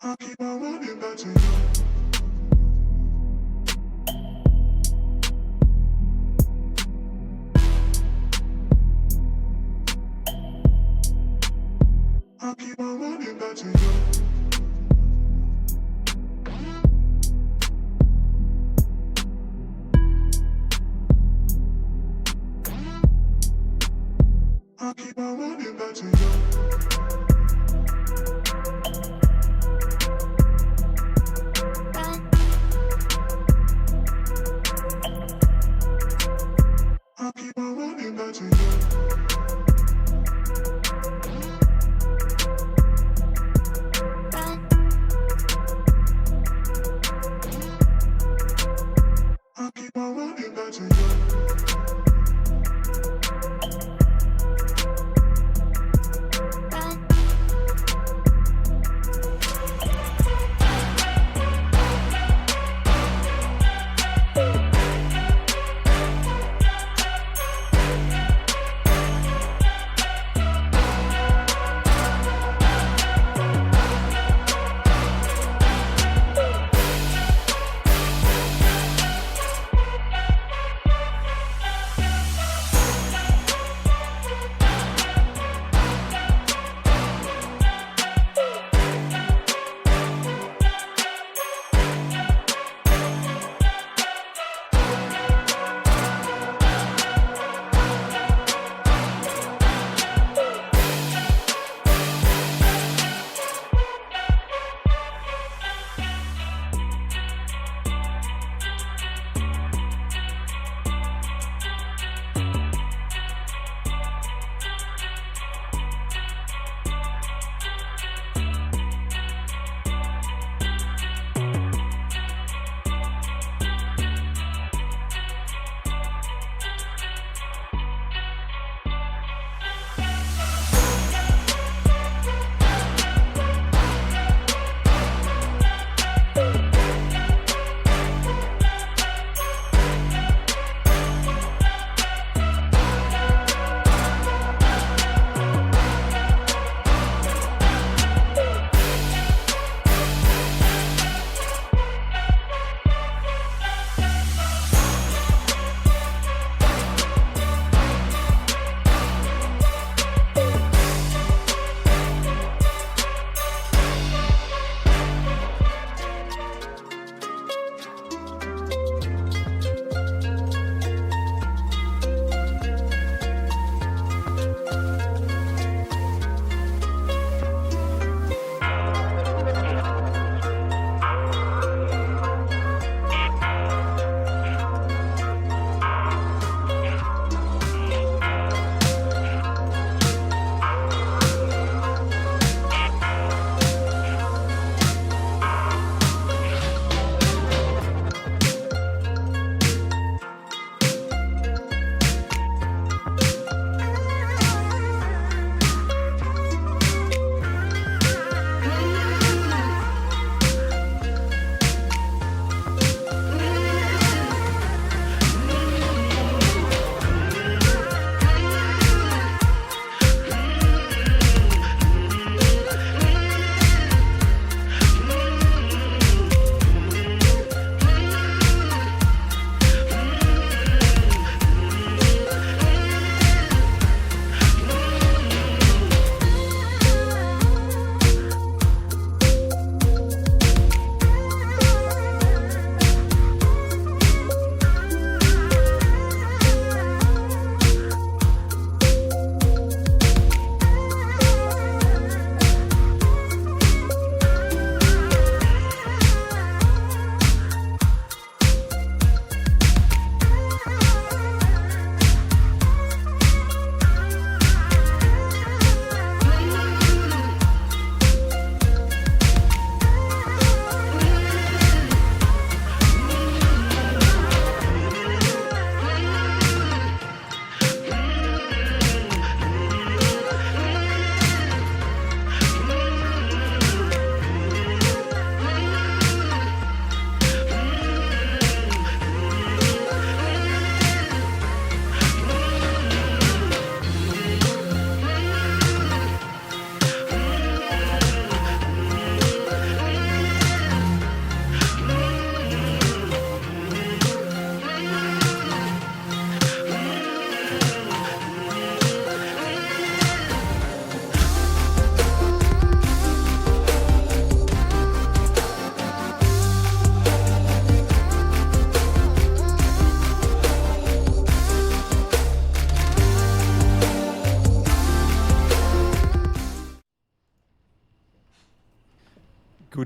I keep on running back to you. I keep on running back to you. I keep on running back to you.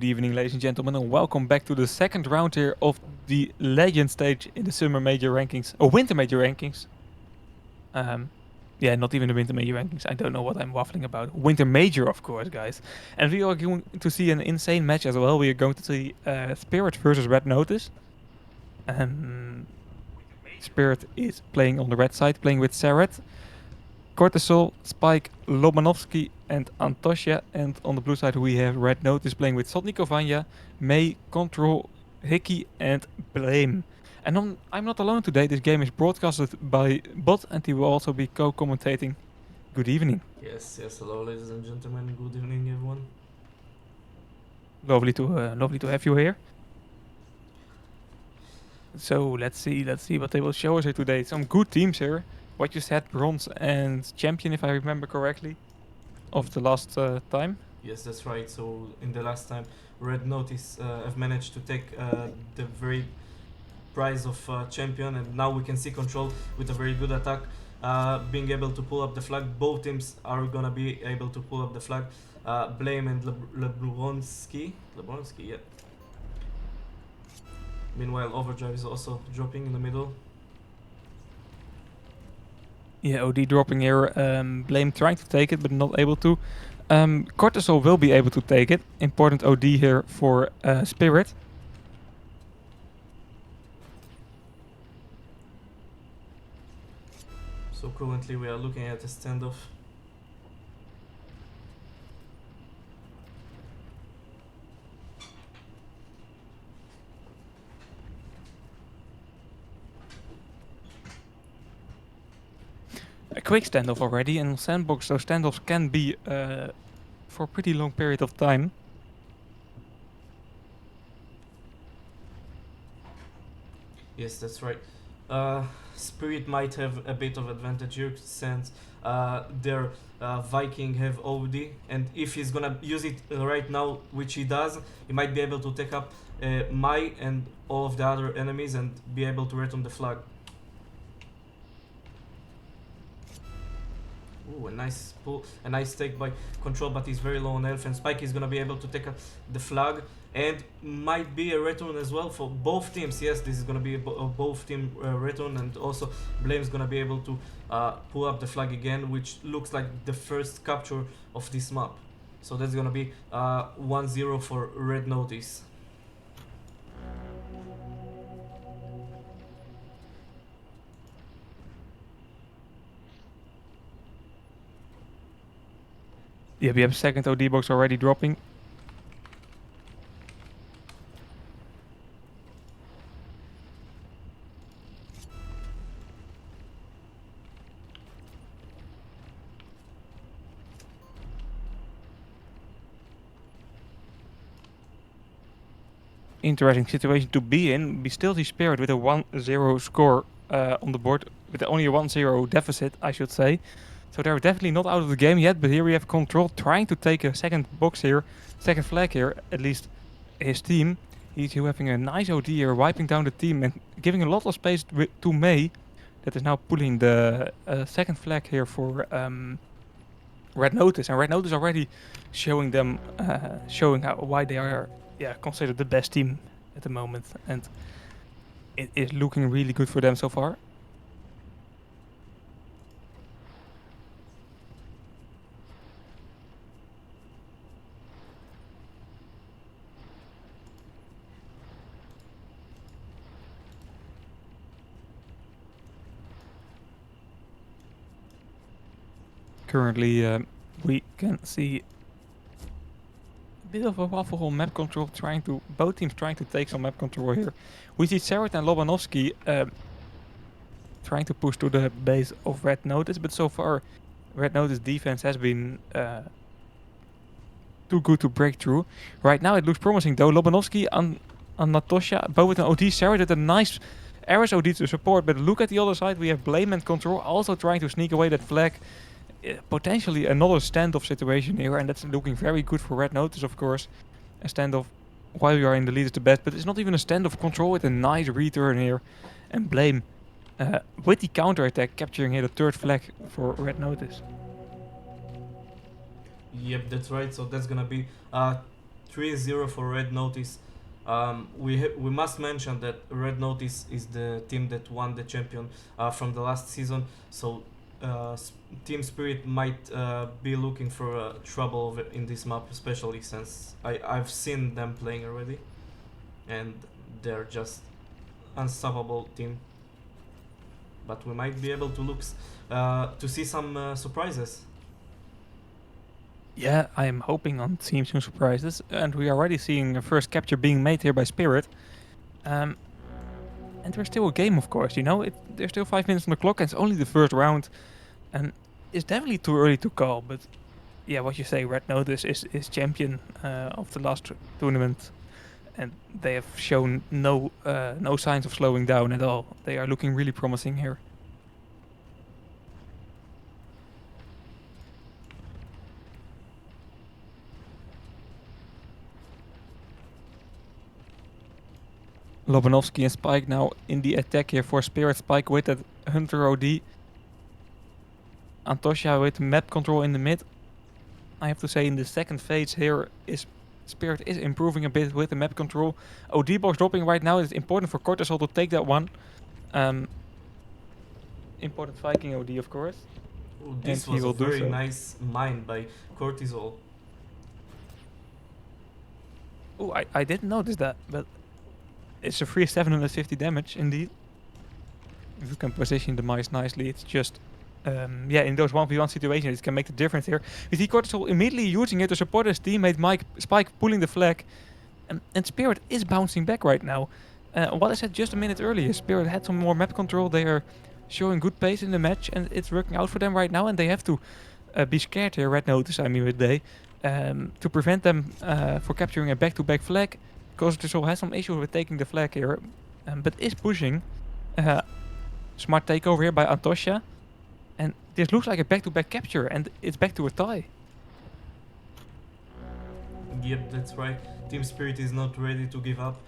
Good evening, ladies and gentlemen, and welcome back to the second round here of the Legend stage in the Summer Major Rankings, or Winter Major Rankings. Yeah, not even the Winter Major Rankings. I don't know what I'm waffling about. Winter Major, of course, guys. And we are going to see an insane match as well. We are going to see Spirit versus Red Notice. Spirit is playing on the red side, playing with Seret, Cortisol, Spike, Lobanovsky, and Antosha. And on the blue side, we have Red Notice playing with Sotniko Vanya, May, Control, Hickey, and Blame. And I'm not alone today. This game is broadcasted by Bot, and he will also be co-commentating. Good evening. Yes, hello ladies and gentlemen, good evening everyone. Lovely to have you here. So let's see what they will show us here today. Some good teams here. What you said, Bronze and Champion, if I remember correctly, of the last time. Yes, that's right. So in the last time, Red Notice have managed to take the very prize of Champion, and now we can see Control with a very good attack, being able to pull up the flag. Both teams are gonna be able to pull up the flag. Blame and Lebronsky, yeah. Meanwhile, Overdrive is also dropping in the middle. Yeah, OD dropping here. Blame trying to take it, but not able to. Cortisol will be able to take it. Important OD here for Spirit. So currently we are looking at a standoff. A quick standoff already, and Sandbox, so standoffs can be for a pretty long period of time. Yes, that's right. Spirit might have a bit of advantage here since their Viking have OD, and if he's gonna use it right now, which he does, he might be able to take up Mai and all of the other enemies and be able to return the flag. Ooh, a nice pull, a nice take by Control, but he's very low on health, and Spike is gonna be able to take up the flag, and might be a return as well for both teams. Yes, this is gonna be a both team return, and also Blame's gonna be able to pull up the flag again, which looks like the first capture of this map. So that's gonna be 1-0 for Red Notice. Yeah, we have second OD box already dropping. Interesting situation to be in. We still see Spirit with a 1-0 score on the board, with only a 1-0 deficit, I should say. So they're definitely not out of the game yet, but here we have Control trying to take a second box here, second flag here, at least his team. He's having a nice OD here, wiping down the team and giving a lot of space to May, that is now pulling the second flag here for Red Notice. And Red Notice already showing them, why they are considered the best team at the moment, and it is looking really good for them so far. Currently, we can see a bit of a waffle on map control, both teams trying to take some map control here. We see Seret and Lobanovsky trying to push to the base of Red Notice, but so far Red Notice defense has been too good to break through. Right now it looks promising though. Lobanovsky and Natosha, both with an OD. Seret with a nice Ares OD to support, but look at the other side, we have Blame and Control also trying to sneak away that flag. Potentially another standoff situation here, and that's looking very good for Red Notice, of course. A standoff while we are in the lead is the best, but it's not even a standoff. Control with a nice return here, and Blame with the counter attack capturing here the third flag for Red Notice. Yep, that's right. So that's gonna be 3-0 for Red Notice. We must mention that Red Notice is the team that won the champion from the last season, so Team Spirit might be looking for trouble in this map, especially since I've seen them playing already, and they're just unstoppable team. But we might be able to look to see some surprises. Yeah, I am hoping on seeing some surprises, and we are already seeing a first capture being made here by Spirit. And there's still a game, of course, you know? There's still 5 minutes on the clock, and it's only the first round. And it's definitely too early to call, but yeah, what you say, Red Notice is champion of the last tournament. And they have shown no signs of slowing down at all. They are looking really promising here. Lobanovsky and Spike now in the attack here for Spirit. Spike with that Hunter OD. Antosha with map control in the mid. I have to say in the second phase here Spirit is improving a bit with the map control. OD box dropping right now. It's important for Cortisol to take that one. Important Viking OD, of course. Ooh, this And he was a will do very so. nice mine by Cortisol. Oh, I didn't notice that, but it's a free 750 damage indeed. If you can position the mice nicely, it's just yeah, in those 1v1 situations, it can make the difference here. We see Cortisol immediately using it to support his teammate Spike pulling the flag, and Spirit is bouncing back right now. What I said just a minute earlier, Spirit had some more map control. They are showing good pace in the match, and it's working out for them right now. And they have to be scared here. Red Notice, I mean, with Day, to prevent them for capturing a back-to-back flag. Cortisol has some issues with taking the flag here, but is pushing. Smart takeover here by Antosha. And this looks like a back-to-back capture, and it's back to a tie. Yep, that's right. Team Spirit is not ready to give up.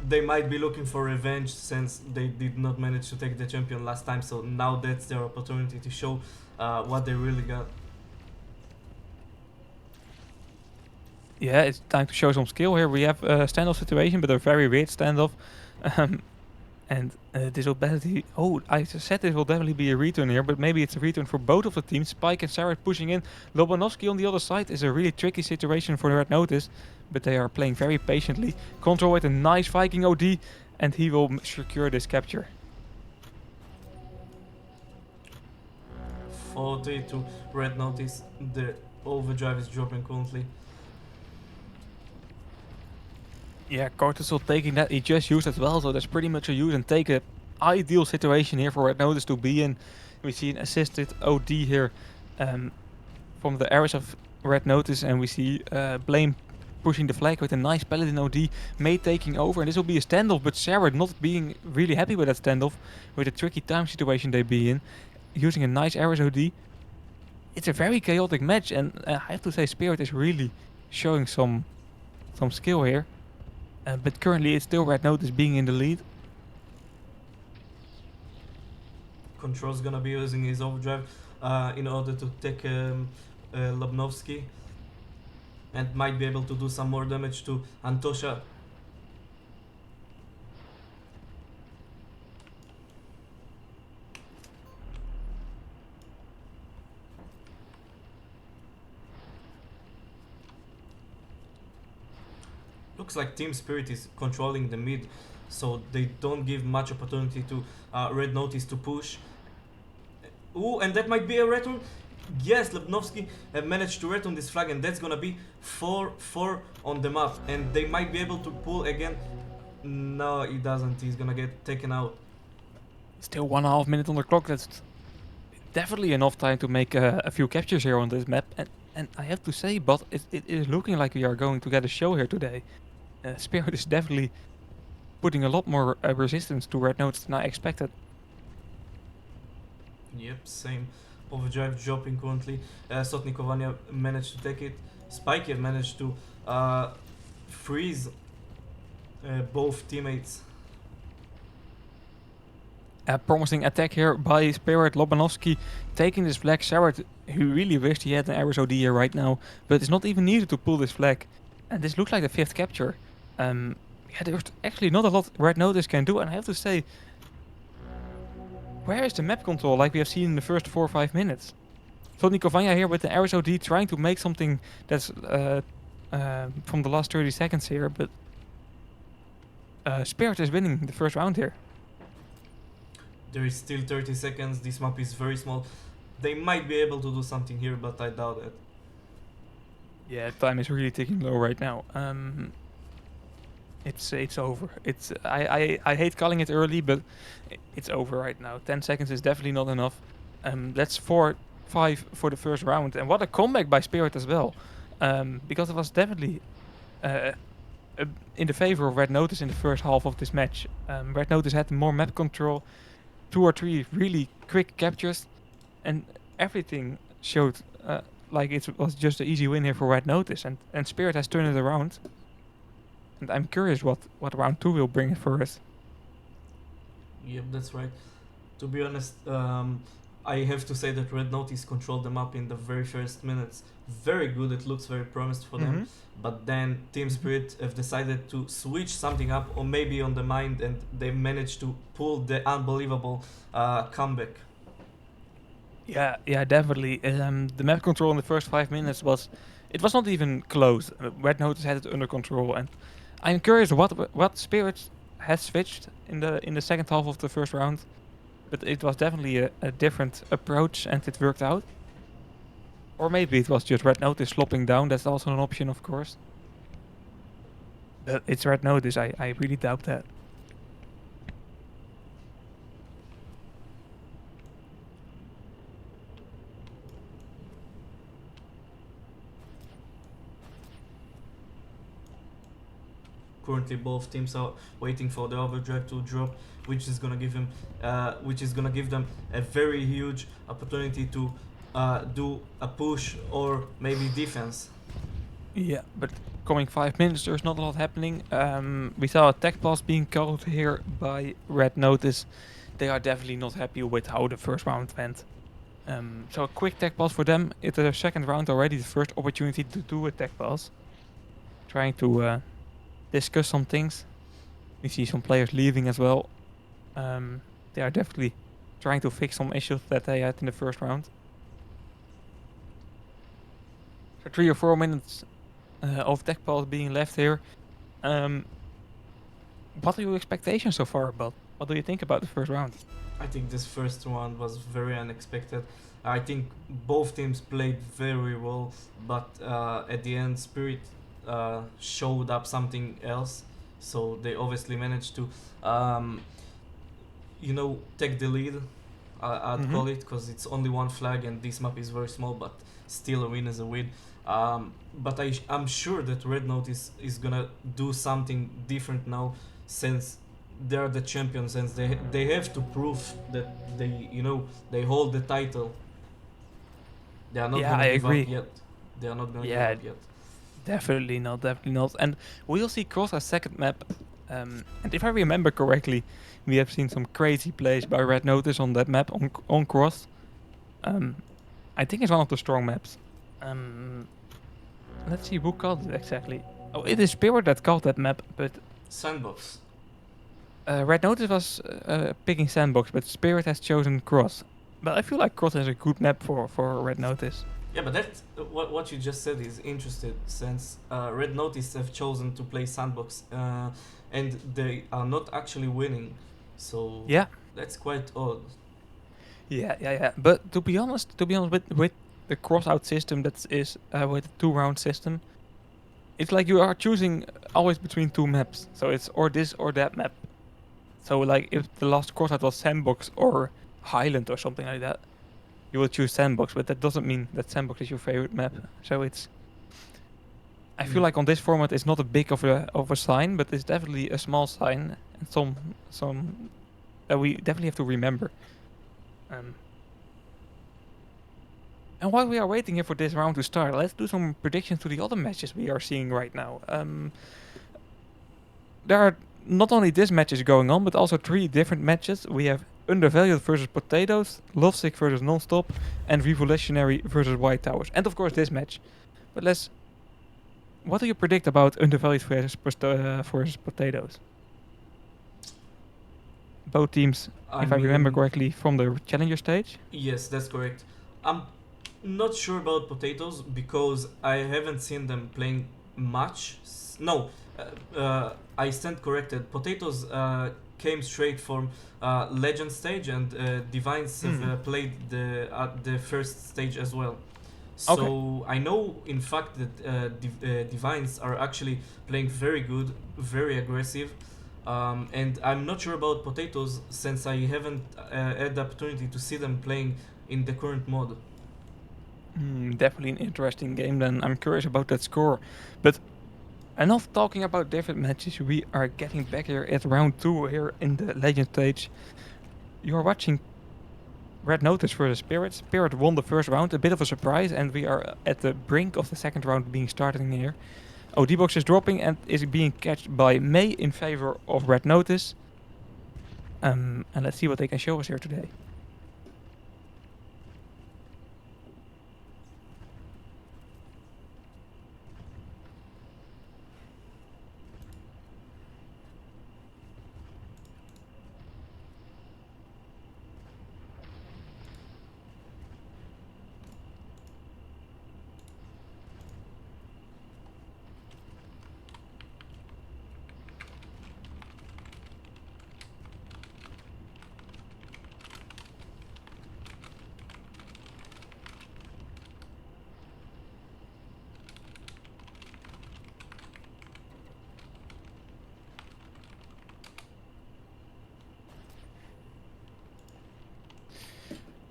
They might be looking for revenge since they did not manage to take the champion last time, so now that's their opportunity to show what they really got. Yeah, it's time to show some skill here. We have a standoff situation, but a very weird standoff. And this will definitely... Oh, I said this will definitely be a return here, but maybe it's a return for both of the teams. Spike and Sarah pushing in. Lobanovsky on the other side is a really tricky situation for the Red Notice, but they are playing very patiently. Control with a nice Viking OD, and he will secure this capture. 40 to Red Notice. The overdrive is dropping currently. Yeah, Cortisol taking that, he just used as well, so that's pretty much a use and take a ideal situation here for Red Notice to be in. We see an assisted OD here from the areas of Red Notice, and we see Blame pushing the flag with a nice Paladin OD, May taking over, and this will be a standoff, but Sarah not being really happy with that standoff, with a tricky time situation they be in, using a nice Ares OD. It's a very chaotic match, and I have to say Spirit is really showing some skill here. But currently it's still Red Notice being in the lead. Control's gonna be using his overdrive in order to take Lobnovsky, and might be able to do some more damage to Antosha. Looks like Team Spirit is controlling the mid, so they don't give much opportunity to Red Notice to push. Ooh, and that might be a return. Yes, Lobnovsky have managed to return this flag, and that's gonna be 4-4 on the map, and they might be able to pull again. No, he doesn't. He's gonna get taken out. Still 1.5 minutes on the clock. That's definitely enough time to make a few captures here on this map. And I have to say, but it is looking like we are going to get a show here today. Spirit is definitely putting a lot more resistance to Red Notice than I expected. Yep, same. Overdrive dropping currently. Sotnikovania managed to take it. Spike managed to freeze both teammates. A promising attack here by Spirit. Lobanovsky taking this flag. Sarah, who really wished he had an Ares OD here right now, but it's not even needed to pull this flag. And this looks like the 5th capture. Yeah, there's actually not a lot Red Notice can do, and I have to say, where is the map control like we have seen in the first 4 or 5 minutes? Tony Covagna here with the RSOD trying to make something that's from the last 30 seconds here, but Spirit is winning the first round here. There is still 30 seconds. This map is very small. They might be able to do something here, but I doubt it. Yeah, time is really ticking low right now. It's over. I hate calling it early, but it's over right now. 10 seconds is definitely not enough. That's 4-5 for the first round, and what a comeback by Spirit as well, because it was definitely in the favor of Red Notice in the first half of this match. Red Notice had more map control, 2 or 3 really quick captures, and everything showed like it was just an easy win here for Red Notice, and Spirit has turned it around. And I'm curious what round 2 will bring for us. Yep, that's right. To be honest, I have to say that Red Notice controlled the map in the very first minutes. Very good, it looks very promised for them. But then Team Spirit have decided to switch something up, or maybe on the mind, and they managed to pull the unbelievable comeback. Yeah, definitely. The map control in the first 5 minutes was not even close. Red Notice had it under control, and I'm curious what Spirit has switched in the second half of the first round. But it was definitely a different approach, and it worked out. Or maybe it was just Red Notice slopping down. That's also an option, of course. But it's Red Notice. I really doubt that. Currently, both teams are waiting for the overdrive to drop, which is gonna give them a very huge opportunity to do a push or maybe defense. Yeah, but coming 5 minutes, there's not a lot happening. We saw a tech pass being called here by Red Notice. They are definitely not happy with how the first round went. So a quick tech pass for them. It's the second round already, the first opportunity to do a tech pass. Trying to discuss some things. We see some players leaving as well. They are definitely trying to fix some issues that they had in the first round. So 3 or 4 minutes of tech pass being left here. What are your expectations so far about? What do you think about the first round? I think this first round was very unexpected. I think both teams played very well, but at the end, Spirit showed up something else. So they obviously managed to, take the lead. I'd call it, because it's only one flag and this map is very small, but still a win is a win. But I'm sure that Red Notice is gonna do something different now, since they're the champions and they have to prove that they hold the title. They are not gonna give up yet. They are not gonna give up yet. Definitely not. And we'll see Cross as second map. And if I remember correctly, we have seen some crazy plays by Red Notice on that map on Cross. I think it's one of the strong maps. Let's see who called it exactly. Oh, it is Spirit that called that map, but Sandbox. Red Notice was picking Sandbox, but Spirit has chosen Cross. But I feel like Cross is a good map for Red Notice. Yeah, but that's what you just said is interesting, since Red Notice have chosen to play Sandbox, and they are not actually winning. So Yeah. that's quite odd. Yeah. But to be honest, with the cross-out system that is with the 2-round system, it's like you are choosing always between 2 maps. So it's or this or that map. So like if the last cross-out was Sandbox or Highland or something like that, you will choose Sandbox. But that doesn't mean that Sandbox is your favorite map. So it's, I feel like on this format it's not a big of a sign, but it's definitely a small sign and some that we definitely have to remember. And while we are waiting here for this round to start, let's do some predictions to the other matches we are seeing right now. There are not only this match is going on, but also 3 different matches. We have Undervalued versus Potatoes, Lovesick versus Nonstop, and Revolutionary versus White Towers. And of course this match. But let's what do you predict about Undervalued versus Potatoes? Both teams, if I remember correctly, from the Challenger stage. Yes, that's correct. I'm not sure about Potatoes because I haven't seen them playing much. No, I stand corrected. Potatoes came straight from Legend stage, and Divines have played the first stage as well. So I know, in fact, that Divines are actually playing very good, very aggressive. And I'm not sure about Potatoes since I haven't had the opportunity to see them playing in the current mode. Definitely an interesting game then. I'm curious about that score. But enough talking about different matches. We are getting back here at round 2 here in the Legend stage. You are watching Red Notice versus Spirit. Spirit won the first round, a bit of a surprise, and we are at the brink of the second round being started here. ODBox is dropping and is being catched by May in favor of Red Notice. And let's see what they can show us here today.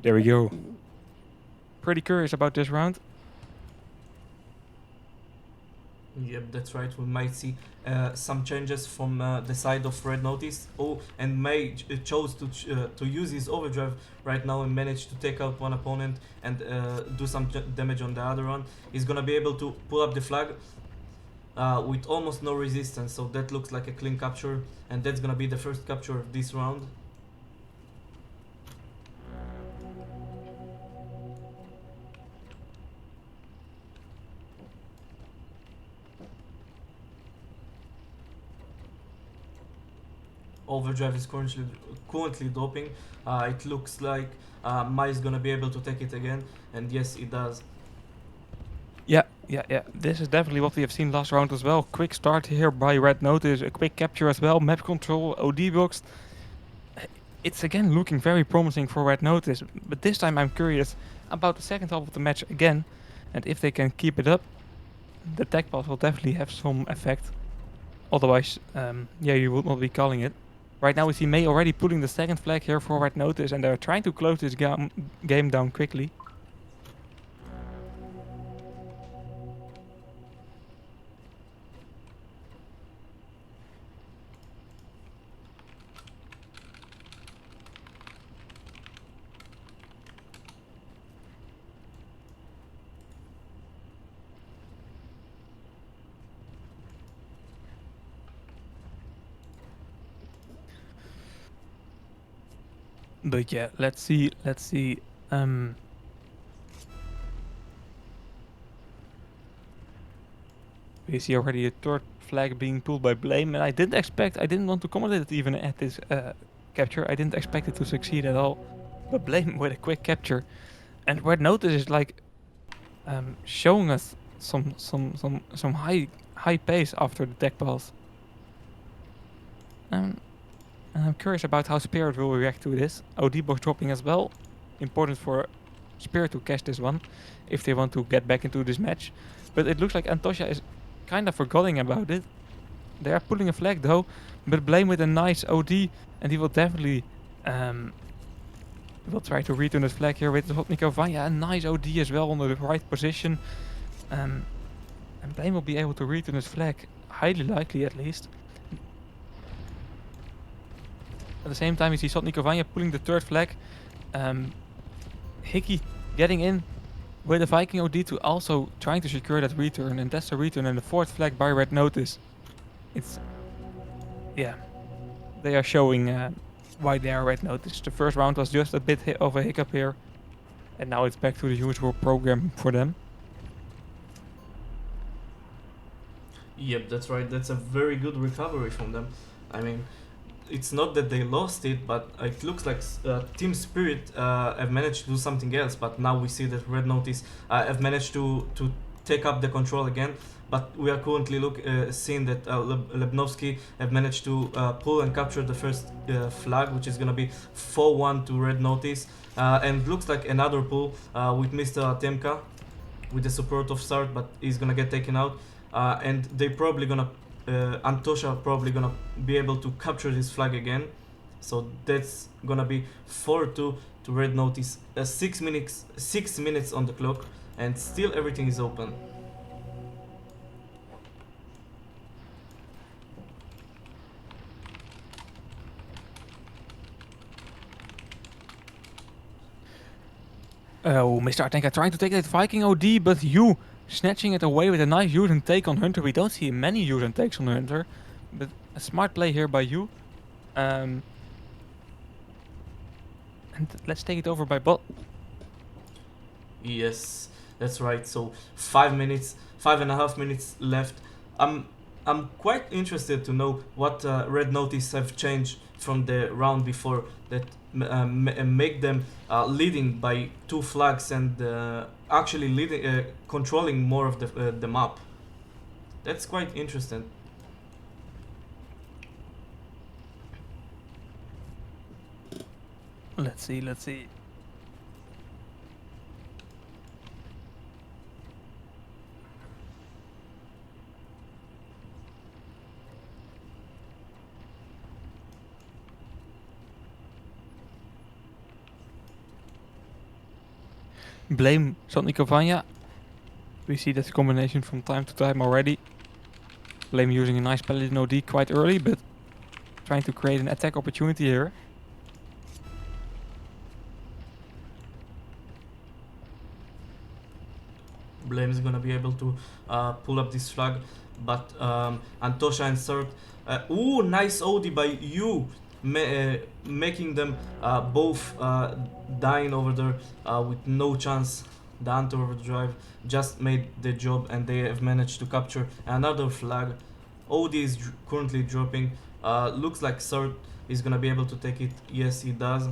There we go. Pretty curious about this round. Yep, that's right. We might see some changes from the side of Red Notice. Oh, and May chose to use his overdrive right now and managed to take out one opponent and do some damage on the other one. He's gonna be able to pull up the flag with almost no resistance, so that looks like a clean capture, and that's gonna be the first capture of this round. Overdrive is currently doping. It looks like Mai is gonna be able to take it again, and yes, it does. Yeah. This is definitely what we have seen last round as well. Quick start here by Red Notice, a quick capture as well, map control, ODBox. It's again looking very promising for Red Notice, but this time I'm curious about the second half of the match again, and if they can keep it up, the tech pass will definitely have some effect. Otherwise, you would not be calling it. Right now we see May already putting the second flag here for Red Notice, and they're trying to close this game down quickly. But yeah, let's see. We see already a third flag being pulled by Blame, and I didn't want to comment it even at this capture. I didn't expect it to succeed at all. But Blame with a quick capture, and Red Notice is like showing us some high pace after the tech pass. And I'm curious about how Spirit will react to this. ODBox dropping as well. Important for Spirit to catch this one if they want to get back into this match. But it looks like Antosha is kind of forgetting about it. They are pulling a flag though, but Blame with a nice OD, and he will definitely will try to return his flag here with Zotniko Vanya. A nice OD as well on the right position. And Blame will be able to return his flag, highly likely at least. At the same time, you see Zotniko Vanya pulling the third flag. Hickey getting in with a Viking OD to also trying to secure that return, and that's the return and the fourth flag by Red Notice. It's, yeah, they are showing why they are Red Notice. The first round was just a bit of a hiccup here, and now it's back to the usual program for them. Yep, that's right. That's a very good recovery from them. I mean, it's not that they lost it, but it looks like Team Spirit have managed to do something else. But now we see that Red Notice have managed to take up the control again. But we are currently seeing that Lebnovsky have managed to pull and capture the first flag, which is gonna be 4-1 to Red Notice, and looks like another pull with Mr. Artemka with the support of Sart, but he's gonna get taken out, and they probably gonna Antosha probably gonna be able to capture this flag again. So that's gonna be 4-2 to Red Notice. 6 minutes on the clock, and still everything is open. Oh, Mr. Artenka trying to take that Viking OD, but you snatching it away with a nice use and take on Hunter. We don't see many use and takes on Hunter, but a smart play here by you. And let's take it over by bot. Yes, that's right. So 5.5 minutes left. I'm quite interested to know what Red Notice have changed from the round before that make them leading by 2 flags and actually leading, controlling more of the map. That's quite interesting. Let's see. Blame Sotnikovanya. We see that combination from time to time already. Blame using a nice Paladin OD quite early, but trying to create an attack opportunity here. Blame is gonna be able to pull up this flag, but Antosha and Sart. Ooh, nice OD by you, making them both dying over there with no chance. The anti-overdrive just made the job, and they have managed to capture another flag. OD is currently dropping. Looks like Sart is gonna be able to take it. Yes, he does.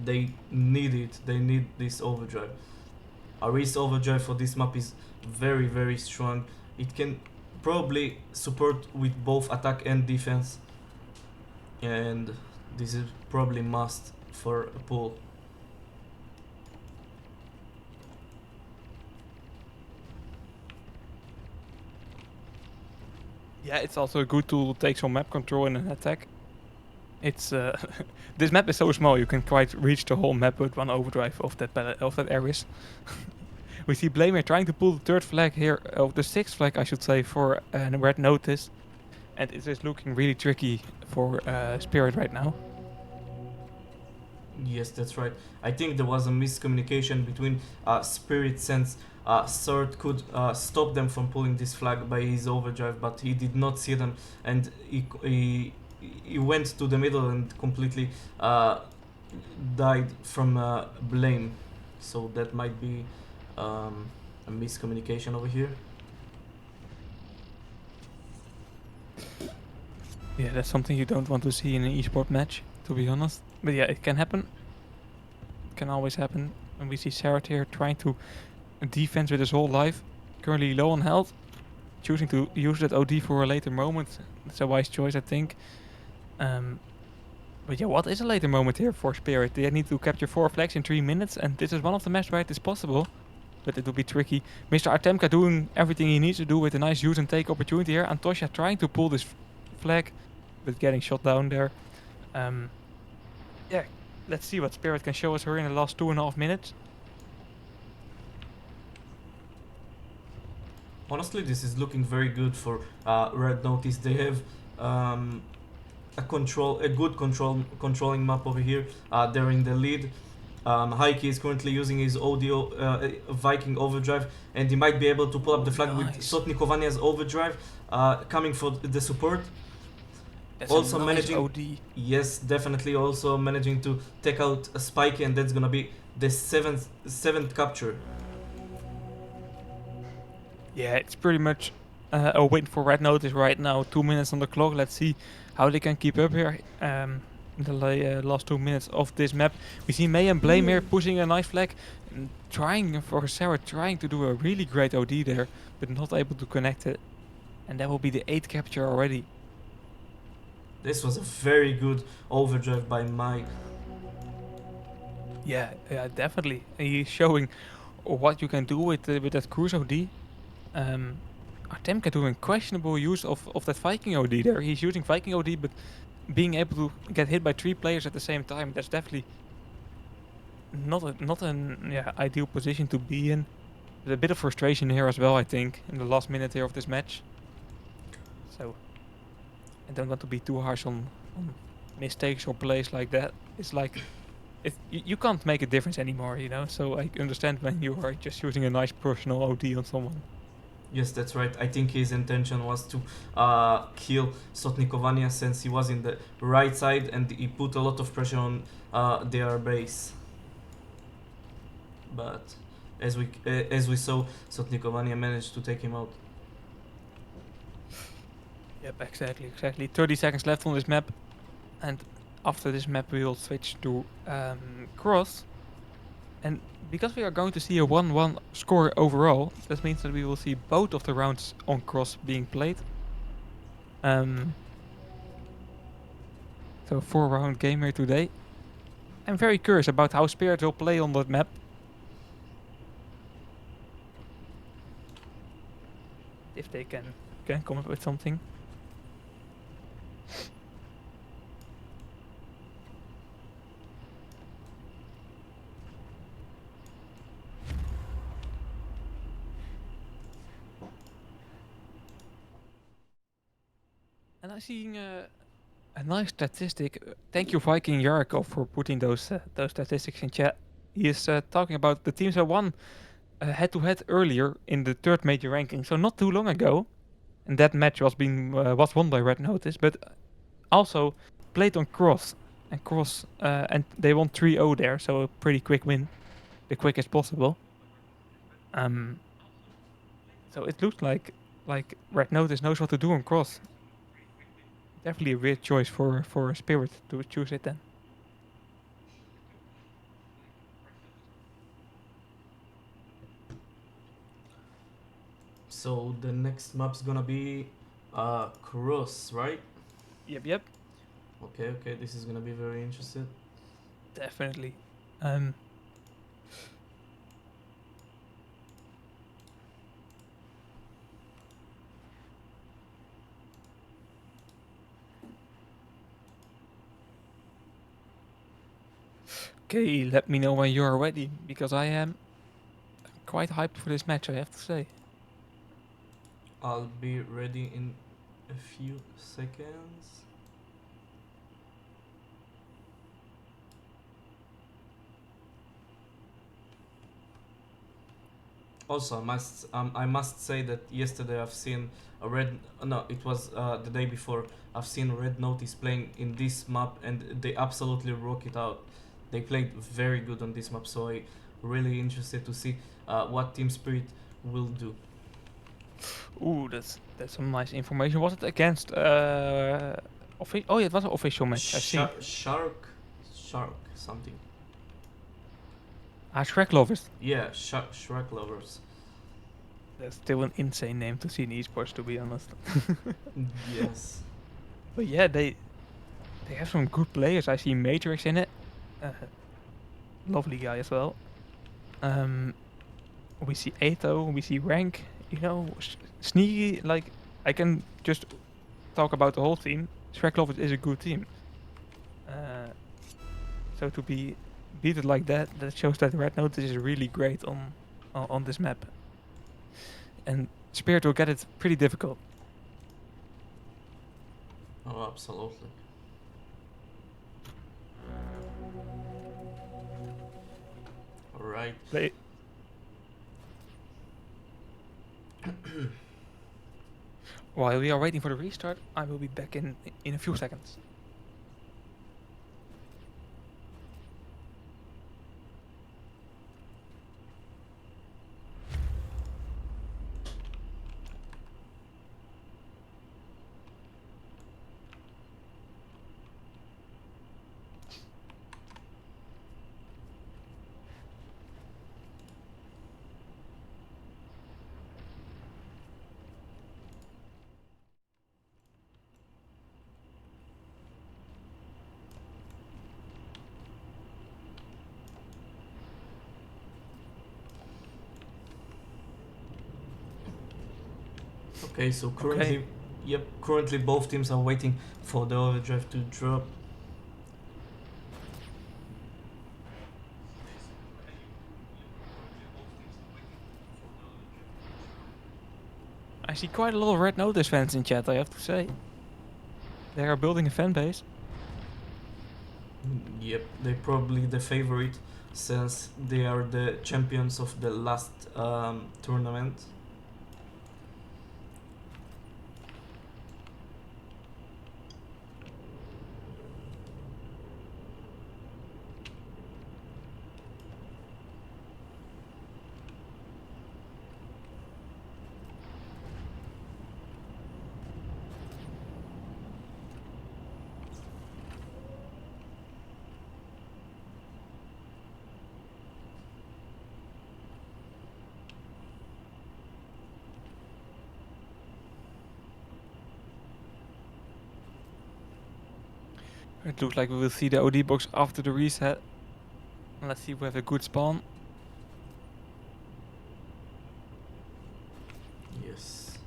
They need it. They need this overdrive. Aris overdrive for this map is very, very strong. It can probably support with both attack and defense, and this is probably must for a pull. Yeah, it's also a good tool to take some map control in an attack. It's this map is so small you can quite reach the whole map with one overdrive of that areas. We see Blame here trying to pull the 3rd flag here, the 6th flag I should say, for Red Notice, and it is looking really tricky for Spirit right now. Yes, that's right. I think there was a miscommunication between Spirit, since Sart could stop them from pulling this flag by his overdrive, but he did not see them, and he went to the middle and completely died from Blame. So that might be a miscommunication over here. Yeah, that's something you don't want to see in an esport match, to be honest. But yeah, it can happen. It can always happen. And we see Sarat here trying to defense with his whole life. Currently low on health. Choosing to use that OD for a later moment. That's a wise choice, I think. But yeah, what is a later moment here for Spirit? They need to capture 4 flags in 3 minutes, and this is one of the maps where it is possible. But it will be tricky. Mr. Artemka doing everything he needs to do with a nice use and take opportunity here. Antosha trying to pull this flag, but getting shot down there. Yeah, let's see what Spirit can show us here in the last 2.5 minutes. Honestly, this is looking very good for Red Notice. They have a good controlling map over here. They're in the lead. Heike is currently using his audio Viking overdrive, and he might be able to pull up the flag with Sotnikovanya's overdrive coming for the support. That's also a nice managing OD. Yes, definitely also managing to take out a Spike, and that's gonna be the seventh capture. Yeah, it's pretty much a win for Red Notice right now. 2 minutes on the clock. Let's see how they can keep up here. In the last 2 minutes of this map, we see May and Blame here pushing a nice flag, and trying for Sarah, trying to do a really great OD there, but not able to connect it. And that will be the 8th capture already. This was a very good overdrive by Mike. Yeah, definitely. He's showing what you can do with that Cruise OD. Artemka doing questionable use of that Viking OD there. He's using Viking OD, but being able to get hit by 3 players at the same time, that's definitely not an ideal position to be in. There's a bit of frustration here as well, I think, in the last minute here of this match. So I don't want to be too harsh on mistakes or plays like that. It's like you can't make a difference anymore, you know. So I understand when you are just using a nice personal OD on someone. Yes, that's right. I think his intention was to kill Sotnikovania since he was in the right side and he put a lot of pressure on their base. But as we saw, Sotnikovania managed to take him out. Yep, exactly. 30 seconds left on this map, and after this map we will switch to Cross. And because we are going to see a 1-1 score overall, that means that we will see both of the rounds on Cross being played. So a 4-round game here today. I'm very curious about how Spirit will play on that map. If they can come up with something. And I'm seeing a nice statistic. Thank you, Viking Yarko, for putting those statistics in chat. He is talking about the teams that won head-to-head earlier in the 3rd major ranking, so not too long ago. And that match was won by Red Notice, but also played on Cross. And they won 3-0 there, so a pretty quick win, the quickest possible. So it looks like Red Notice knows what to do on Cross. Definitely a weird choice for Spirit to choose it then. So the next map's gonna be Cross, right? Yep. Okay, this is gonna be very interesting. Definitely. Okay, let me know when you are ready, because I am quite hyped for this match, I have to say. I'll be ready in a few seconds. Also, I must say that yesterday I've seen a it was the day before. I've seen Red Notice playing in this map, and they absolutely rock it out. They played very good on this map, so I really interested to see what Team Spirit will do. Ooh, that's some nice information. Was it against oh yeah, it was an official match. I see. Shark something. Shrek Lovers. Yeah, Shrek Lovers. That's still an insane name to see in esports, to be honest. Yes. But yeah, they have some good players. I see Matrix in it. Lovely guy as well. We see Ato, we see Rank. You know, Sneaky. Like, I can just talk about the whole team. Shrek Lovers is a good team. So to be beat it like that shows that Red Notice is really great on this map. And Spirit will get it pretty difficult. Oh, absolutely. All right. While we are waiting for the restart, I will be back in a few seconds. Okay, so currently, yep, currently both teams are waiting for the overdrive to drop. I see quite a lot of Red Notice fans in chat, I have to say. They are building a fan base. Yep, they're probably the favorite since they are the champions of the last tournament. It looks like we will see the OD box after the reset. Let's see if we have a good spawn. Yes.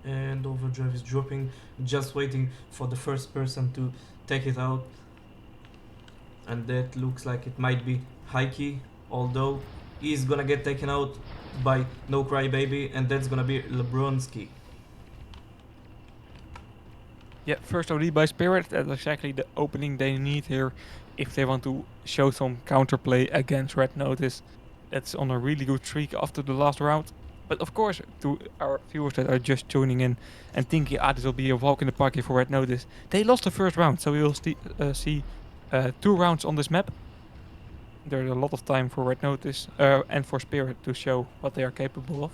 And overdrive is dropping, just waiting for the first person to take it out. And that looks like it might be Heike, although he's gonna get taken out by No Cry Baby, and that's gonna be Lebronski. Yeah, first OD by Spirit. That's exactly the opening they need here if they want to show some counterplay against Red Notice. That's on a really good streak after the last round. But of course, to our viewers that are just tuning in and thinking, this will be a walk in the park here for Red Notice, they lost the first round, so we will see 2 rounds on this map. There's a lot of time for Red Notice and for Spirit to show what they are capable of.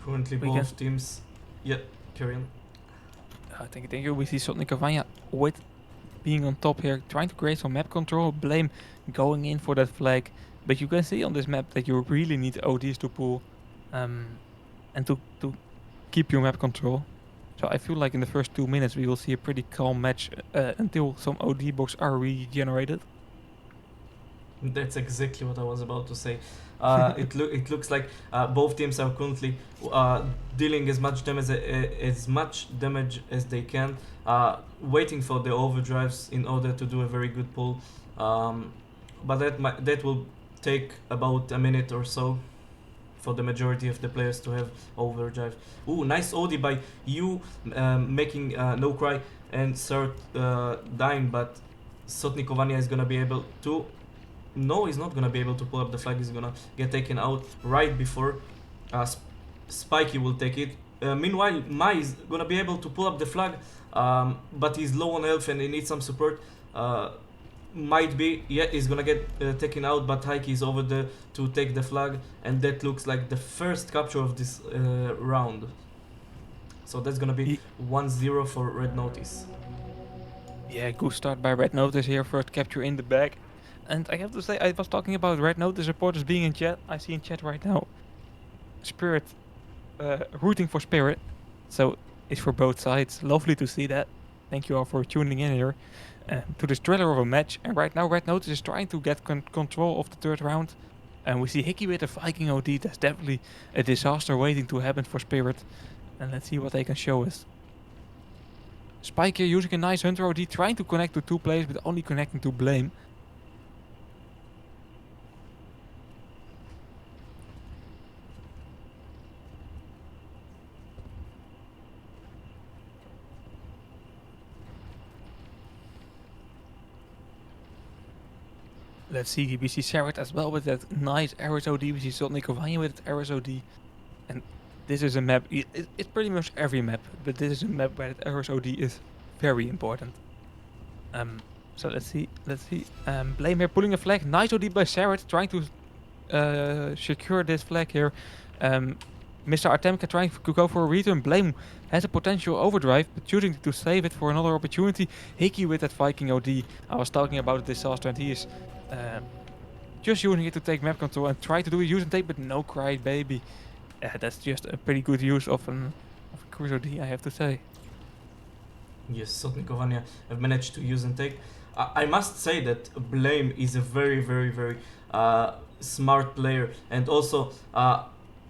Currently We both teams... Yeah, carry on. Thank you. We see Sotnik Cavagna with being on top here, trying to create some map control. Blame going in for that flag. But you can see on this map that you really need ODs to pull and to keep your map control. So I feel like in the first 2 minutes we will see a pretty calm match until some OD box are regenerated. That's exactly what I was about to say. It looks like both teams are currently dealing as much damage as they can, waiting for the overdrives in order to do a very good pull. But that will take about a minute or so for the majority of the players to have overdrive. Ooh, nice OD by you, making No Cry and Sir dying, but Sotnik Cavagna is gonna be able to... No, he's not gonna be able to pull up the flag. He's gonna get taken out right before Spiky will take it. Meanwhile, Mai is gonna be able to pull up the flag, but he's low on health and he needs some support. Might be, yeah, he's gonna get taken out, but Heike is over there to take the flag, and that looks like the first capture of this round. So that's gonna be 1-0 for Red Notice. Yeah, good start by Red Notice here, first capture in the bag. And I have to say, I was talking about Red Notice supporters being in chat. I see in chat right now Spirit rooting for Spirit. So it's for both sides. Lovely to see that. Thank you all for tuning in here to this thriller of a match. And right now Red Notice is trying to get control of the third round. And we see Hickey with a Viking OD. That's definitely a disaster waiting to happen for Spirit. And let's see what they can show us. Spike here using a nice Hunter OD, trying to connect to 2 players, but only connecting to Blame. Let's see, we see Sarah as well with that nice Ares OD. We see Sotnik Cavagna with that Ares OD. And this is a map, it's pretty much every map, but this is a map where that Ares OD is very important. So let's see. Blame here pulling a flag. Nice OD by Sarah, trying to secure this flag here. Mr. Artemka trying to go for a return. Blame has a potential overdrive, but choosing to save it for another opportunity. Hickey with that Viking OD. I was talking about the disaster, and he is just using it to take map control and try to do a use and take, but no cry baby. That's just a pretty good use of a Cruise OD, I have to say. Yes, Sotnikovania have managed to use and take. I must say that Blame is a very, very, very smart player, and also a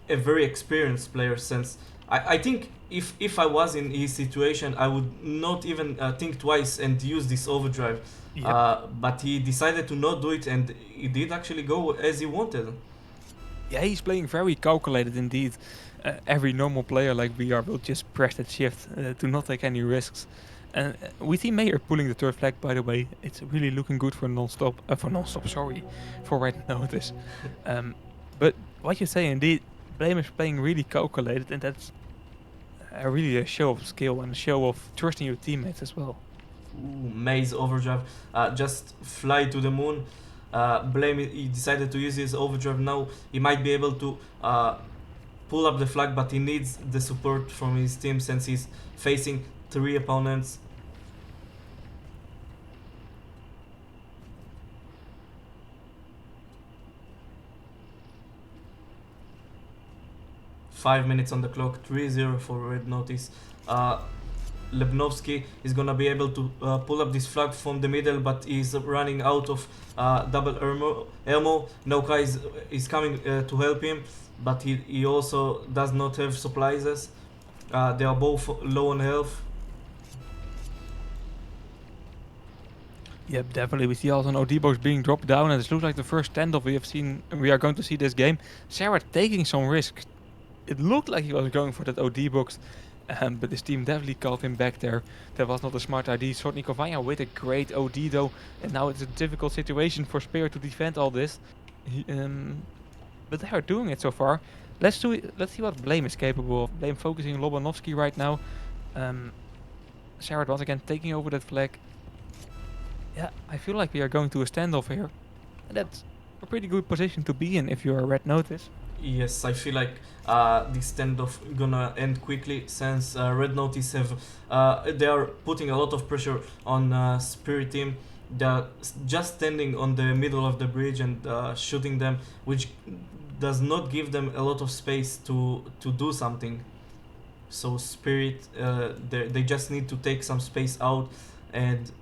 very experienced player. Since I think if I was in his situation, I would not even think twice and use this overdrive. Yep. But he decided to not do it, and it did actually go as he wanted. Yeah, he's playing very calculated indeed. Every normal player like we are will just press that shift to not take any risks. And we see Mayer pulling the third flag, by the way. It's really looking good for non-stop, for Red Notice. But what you say indeed, Blame is playing really calculated, and that's really a show of skill and a show of trusting your teammates as well. Ooh, May's overdrive just fly to the moon. Blame he decided to use his overdrive now. He might be able to pull up the flag, but he needs the support from his team since he's facing 3 opponents. Five minutes on the clock, 3-0 for Red Notice. Lebnovsky is gonna be able to pull up this flag from the middle, but he's running out of double ammo. Nauka is coming to help him, but he also does not have supplies. They are both low on health. Yep, definitely. We see also an OD box being dropped down, and it looks like the first standoff we are going to see this game. Sarah taking some risk. It looked like he was going for that OD box, but his team definitely called him back there. That was not a smart idea. Sotnikovanya with a great OD though, and now it's a difficult situation for Spirit to defend all this. But they are doing it so far. Let's see what Blame is capable of. Blame focusing on Lobanovsky right now. Sarah once again taking over that flag. Yeah, I feel like we are going to a standoff here. And that's a pretty good position to be in if you're a Red Notice. Yes, I feel like this standoff gonna end quickly since Red Notice they are putting a lot of pressure on Spirit team. They're just standing on the middle of the bridge and shooting them, which does not give them a lot of space to do something. So Spirit, they just need to take some space out and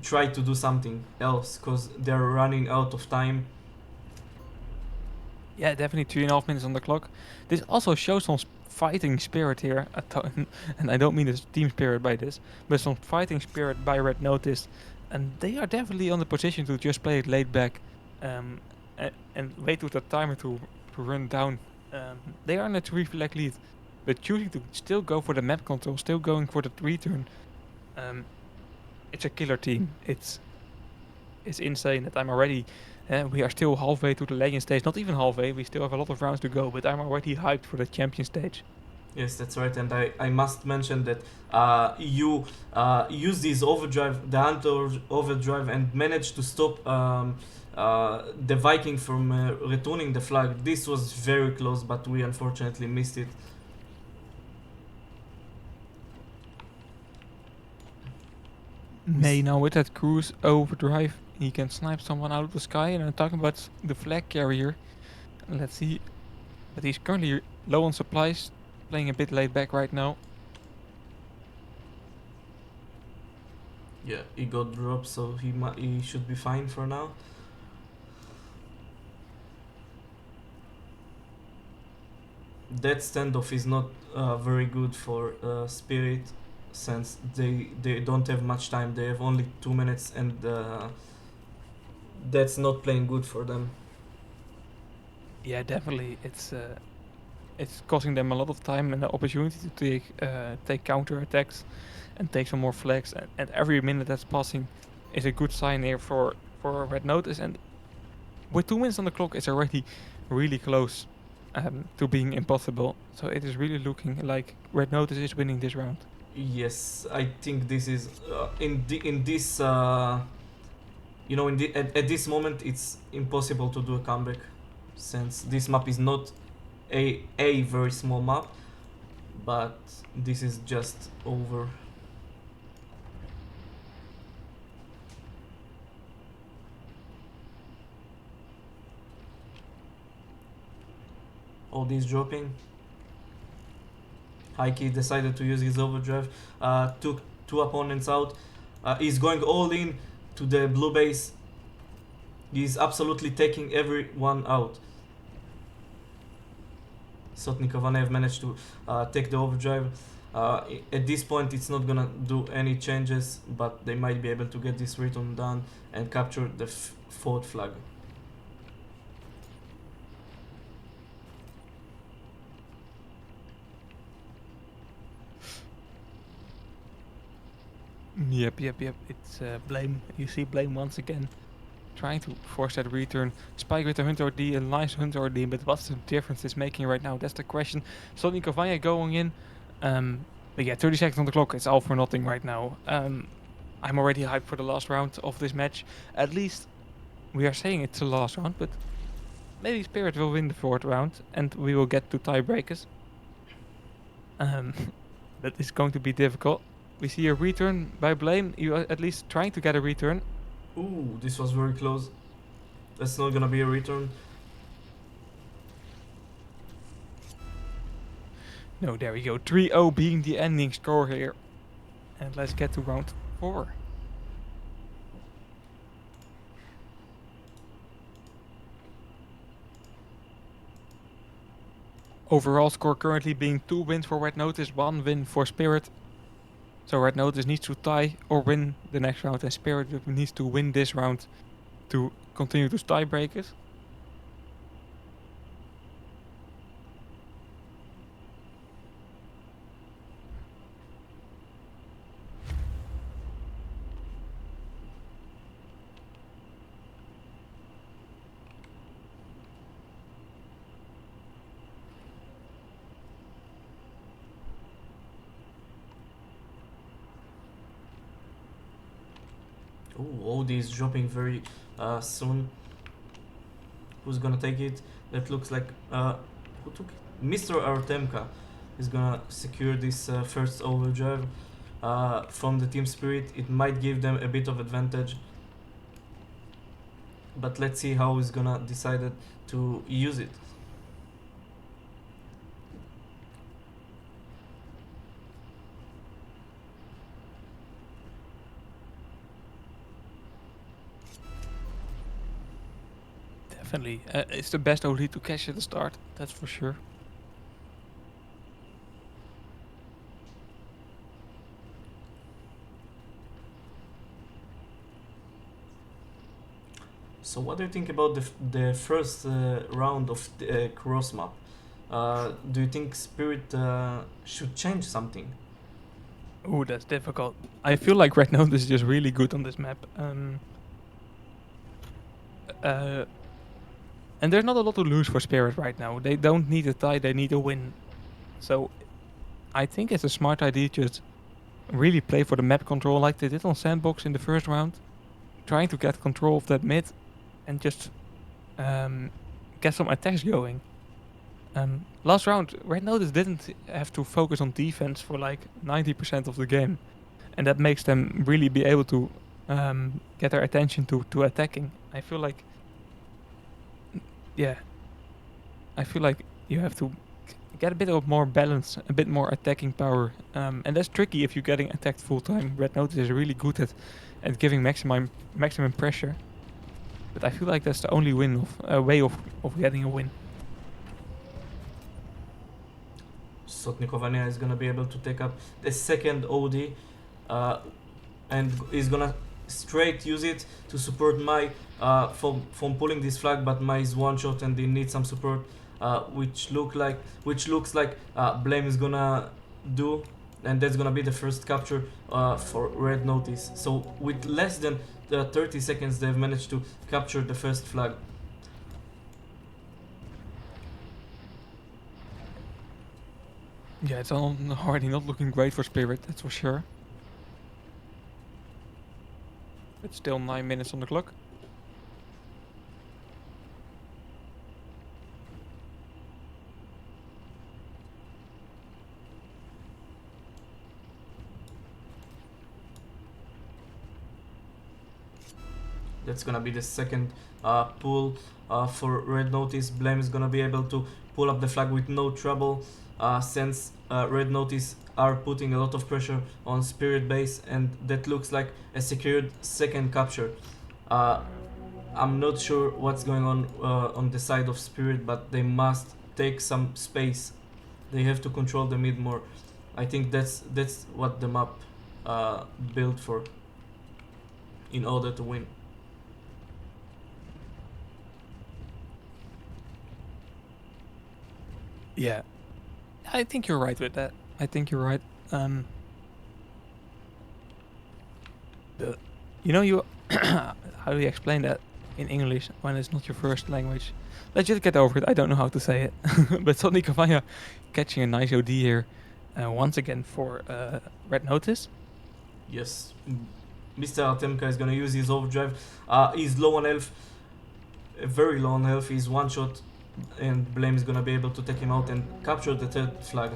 try to do something else, because they're running out of time. Yeah, definitely 3.5 minutes on the clock. This also shows some fighting spirit here, and I don't mean this team spirit by this, but some fighting spirit by Red Notice, and they are definitely on the position to just play it laid back, and wait with the timer to run down. They are in a 3 flag lead, but choosing to still go for the map control, still going for the return. It's a killer team. It's insane that I'm already. We are still halfway to the Legend stage, not even halfway, we still have a lot of rounds to go, but I'm already hyped for the Champion stage. Yes, that's right, and I must mention that you use this overdrive, the overdrive, and managed to stop the Viking from returning the flag. This was very close, but we unfortunately missed it. May now with that cruise overdrive, he can snipe someone out of the sky, and I'm talking about the flag carrier. Let's see, but he's currently low on supplies, playing a bit laid back right now. Yeah, he got dropped, so he should be fine for now. That standoff is not very good for Spirit, since they don't have much time. They have only 2 minutes, and that's not playing good for them. Yeah, definitely. It's costing them a lot of time and the opportunity to take counter attacks and take some more flags. And every minute that's passing is a good sign here for Red Notice. And with 2 minutes on the clock, it's already really close to being impossible. So it is really looking like Red Notice is winning this round. Yes, I think this is at this moment it's impossible to do a comeback, since this map is not a very small map, but this is just over. All these dropping. Heike decided to use his overdrive, took 2 opponents out. He's going all in to the blue base. He's absolutely taking everyone out. Sotnik Ovanev managed to take the overdrive. At this point it's not gonna do any changes, but they might be able to get this return done and capture the 4th flag. Yep. It's Blame. You see Blame once again trying to force that return. Spike with the Hunter D, a nice Hunter D, but what's the difference it's making right now? That's the question. Sotnik Kovanya going in. But yeah, 30 seconds on the clock. It's all for nothing right now. I'm already hyped for the last round of this match. At least we are saying it's the last round, but maybe Spirit will win the 4th round and we will get to tiebreakers. That is going to be difficult. We see a return by Blame. You are at least trying to get a return. Ooh, this was very close. That's not gonna be a return. No, there we go. 3-0 being the ending score here. And let's get to round 4. Overall score currently being 2 wins for Red Notice, 1 win for Spirit. So Red Notice needs to tie or win the next round, and Spirit needs to win this round to continue to tiebreakers. Ooh, OD is dropping very soon. Who's gonna take it? That looks like who took it? Mr. Artemka is gonna secure this first overdrive from the Team Spirit. It might give them a bit of advantage, but let's see how he's gonna decide to use it. Definitely. It's the best OD to catch at the start, that's for sure. So what do you think about the first round of the cross map? Do you think Spirit should change something? Ooh, that's difficult. I feel like Red Notice is just really good on this map. And there's not a lot to lose for Spirit right now. They don't need a tie, they need a win. So I think it's a smart idea to just really play for the map control like they did on Sandbox in the first round. Trying to get control of that mid and just get some attacks going. Last round, Red Notice didn't have to focus on defense for like 90% of the game. And that makes them really be able to get their attention to attacking. I feel like, yeah, I feel like you have to get a bit of more balance, a bit more attacking power. And that's tricky if you're getting attacked full time. Red Notice is really good at giving maximum pressure. But I feel like that's the only way of getting a win. Sotnikovania is gonna be able to take up the second OD and is gonna straight use it to support Mai from pulling this flag, but Mai is one shot and they need some support, which looks like Blame is gonna do, and that's gonna be the first capture for Red Notice. So with less than 30 seconds they've managed to capture the first flag. Yeah, it's already not looking great for Spirit, that's for sure. It's still 9 minutes on the clock. That's gonna be the second pull for Red Notice. Blame is gonna be able to pull up the flag with no trouble, since Red Notice are putting a lot of pressure on Spirit base, and that looks like a secured second capture. I'm not sure what's going on the side of Spirit, but they must take some space. They have to control the mid more. I think that's what the map built for, in order to win. Yeah, I think you're right with that. I think you're right. But you how do you explain that in English when it's not your first language? Let's just get over it. I don't know how to say it. But Sotnik Cavagna catching a nice OD here once again for Red Notice. Yes, Mr. Artemka is gonna use his overdrive. He's low on health, very low on health. He's one shot, and Blame is gonna be able to take him out and capture the third flag.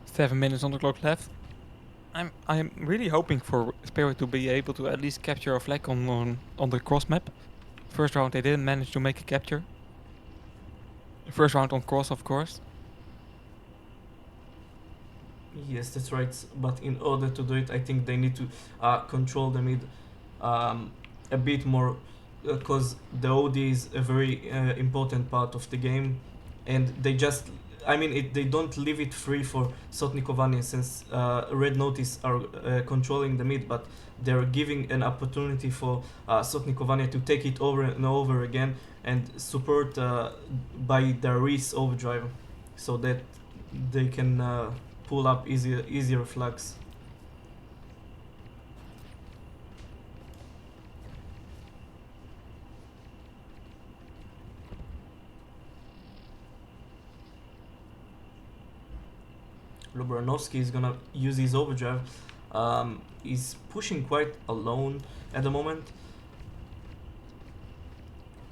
7 minutes on the clock left. I'm really hoping for Spirit to be able to at least capture a flag on the cross map. First round they didn't manage to make a capture. First round on cross, of course. Yes, that's right. But in order to do it, I think they need to control the mid a bit more, because the OD is a very important part of the game, and they just, they don't leave it free for Sotnik Cavagna, since Red Notice are controlling the mid, but they're giving an opportunity for Sotnik Cavagna to take it over and over again and support by their Reese overdrive, so that they can pull up easier flags. Lubranovsky is gonna use his overdrive. He's pushing quite alone at the moment,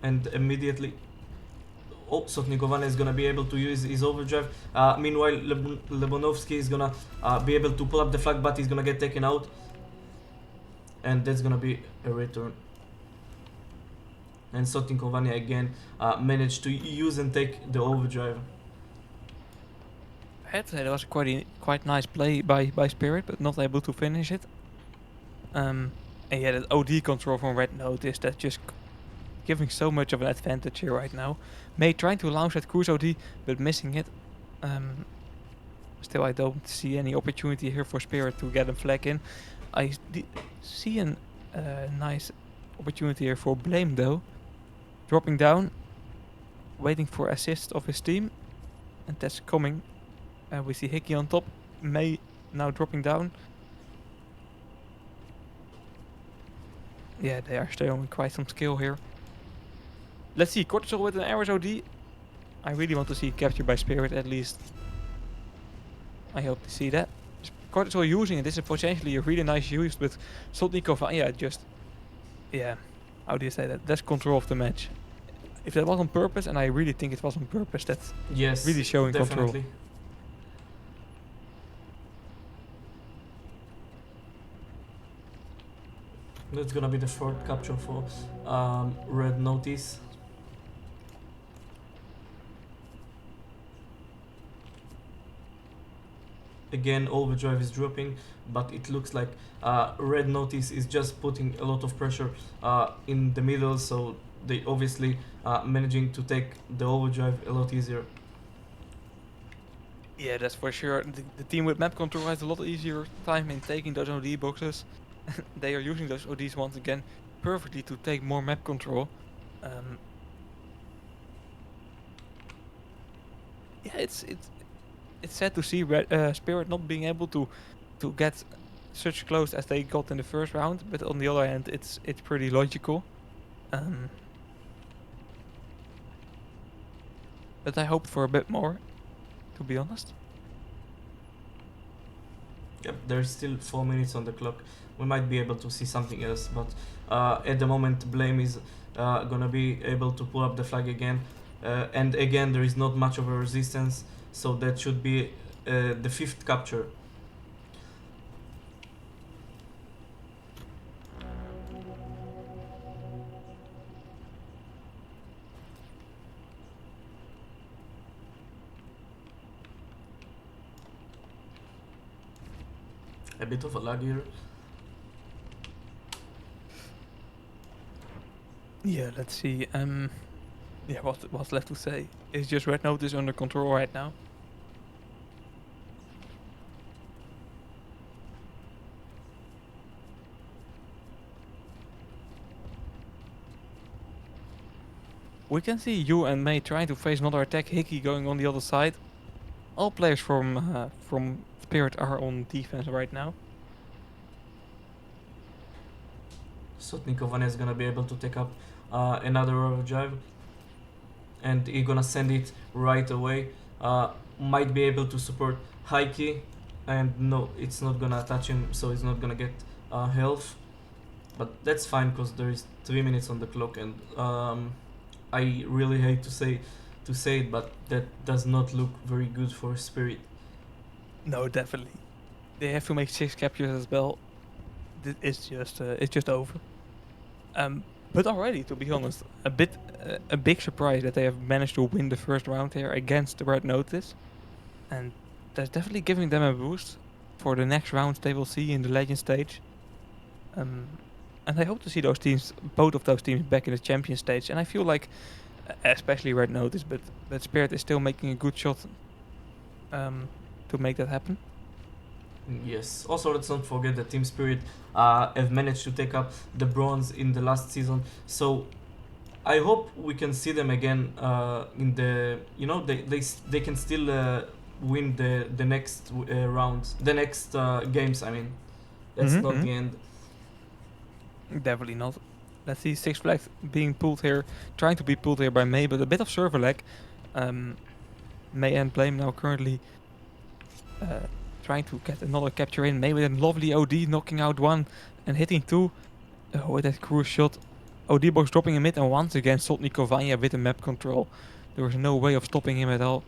and immediately Sotnik Cavagna is gonna be able to use his overdrive. Meanwhile, Lubranovsky is gonna be able to pull up the flag, but he's gonna get taken out, and that's gonna be a return. And Sotnik Cavagna again managed to use and take the overdrive. I have to say that was a quite nice play by Spirit, but not able to finish it. And yeah, that OD control from Red Notice, that's just giving so much of an advantage here right now. May trying to launch that cruise OD, but missing it. Still, I don't see any opportunity here for Spirit to get a flag in. I see a nice opportunity here for Blame though. Dropping down, waiting for assist of his team, and that's coming. We see Hickey on top, May now dropping down. Yeah, they are showing quite some skill here. Let's see, Cortisol with an Ares OD. I really want to see captured by Spirit at least. I hope to see that. Cortisol using it, this is potentially a really nice use, but Sotnik Cavagna just, yeah, how do you say that? That's control of the match. If that was on purpose, and I really think it was on purpose, that's Yes, really showing definitely. control. That's gonna be the fourth capture for Red Notice. Again, overdrive is dropping, but it looks like Red Notice is just putting a lot of pressure in the middle, so they obviously managing to take the overdrive a lot easier. Yeah, that's for sure. The team with map control has a lot easier time in taking those OD boxes. They are using those ODs once again perfectly to take more map control. Yeah, it's sad to see Spirit not being able to get such close as they got in the first round, but on the other hand, it's pretty logical. But I hope for a bit more, to be honest. Yep, there's still 4 minutes on the clock. We might be able to see something else, but at the moment Blame is gonna be able to pull up the flag again, and again there is not much of a resistance, so that should be the fifth capture. A bit of a lag here. Yeah, let's see. Yeah, what's left to say? It's just Red Notice under control right now. We can see Yu and Mei trying to face another attack. Hickey going on the other side. All players from Spirit are on defense right now. Sotnikov Vanya is gonna be able to take up another overdrive, and he's gonna send it right away. Might be able to support Heike, and no, it's not gonna touch him, so he's not gonna get health. But that's fine because there is 3 minutes on the clock, and I really hate to say it, but that does not look very good for Spirit. No, definitely. They have to make 6 captures as well. It's just over. But already, to be honest, a big surprise that they have managed to win the first round here against the Red Notice, and that's definitely giving them a boost for the next rounds they will see in the Legend stage. And I hope to see those teams, both of those teams, back in the Champion stage. And I feel like, especially Red Notice, but Spirit is still making a good shot to make that happen. Yes. Also, let's not forget that Team Spirit have managed to take up the bronze in the last season. So I hope we can see them again in the. You know, they can still win the next rounds, the next games. I mean, that's not the end. Definitely not. Let's see, 6 flags being pulled here, trying to be pulled here by Mei, but a bit of server lag. Mei and Blame now currently trying to get another capture in. Mei with a lovely OD, knocking out 1 and hitting 2. With that cruise shot. OD box dropping in mid, and once again Sotnikov Vanya with the map control. There was no way of stopping him at all.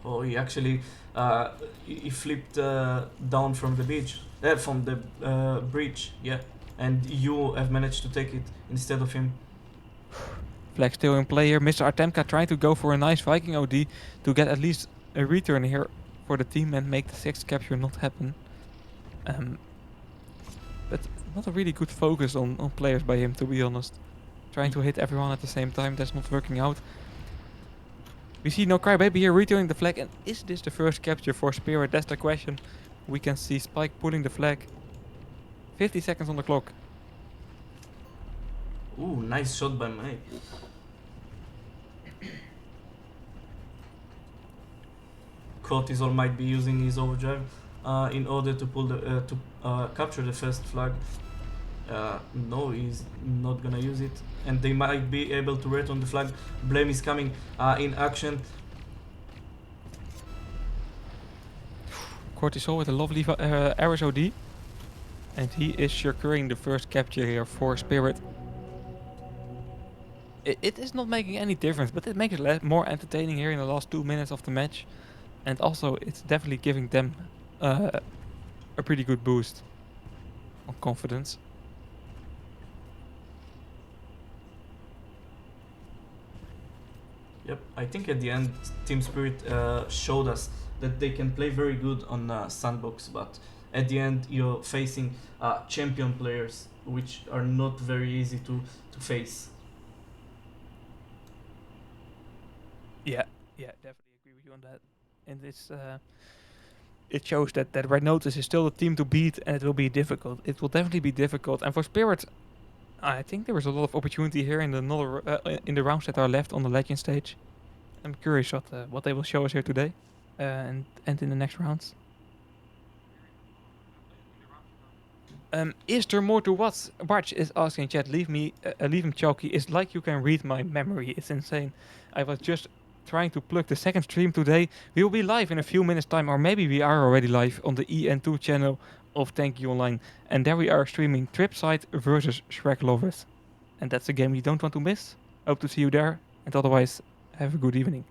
Oh, he actually he flipped down from the beach, from the bridge, yeah. And you have managed to take it instead of him. Flag still in play here. Mr. Artemka trying to go for a nice Viking OD to get at least a return here for the team and make the 6th capture not happen. But not a really good focus on players by him, to be honest. Trying to hit everyone at the same time, that's not working out. We see no Crybaby here returning the flag, and is this the first capture for Spirit? That's the question. We can see Spike pulling the flag. 50 seconds on the clock. Ooh, nice shot by Mei. Cortisol might be using his overdrive in order to pull the capture the first flag. No, he's not gonna use it, and they might be able to return the flag. Blame is coming in action. Cortisol with a lovely Ares OD. And he is securing the first capture here for Spirit. It is not making any difference, but it makes it more entertaining here in the last 2 minutes of the match. And also, it's definitely giving them a pretty good boost on confidence. Yep, I think at the end, Team Spirit showed us that they can play very good on Sandbox, but at the end you're facing champion players, which are not very easy to face. Yeah, definitely agree with you on that. And it shows that Red Notice is still the team to beat, and it will be difficult. It will definitely be difficult. And for Spirit, I think there is a lot of opportunity here in the rounds that are left on the Legend stage. I'm curious what they will show us here today, and in the next rounds. Is there more to what? Barch is asking in chat. Leave him chalky. It's like you can read my memory. It's insane. I was just trying to plug the second stream today. We will be live in a few minutes time, or maybe we are already live on the EN2 channel of Tanky Online. And there we are streaming Tripside versus Shrek Lovers. And that's a game you don't want to miss. Hope to see you there. And otherwise, have a good evening.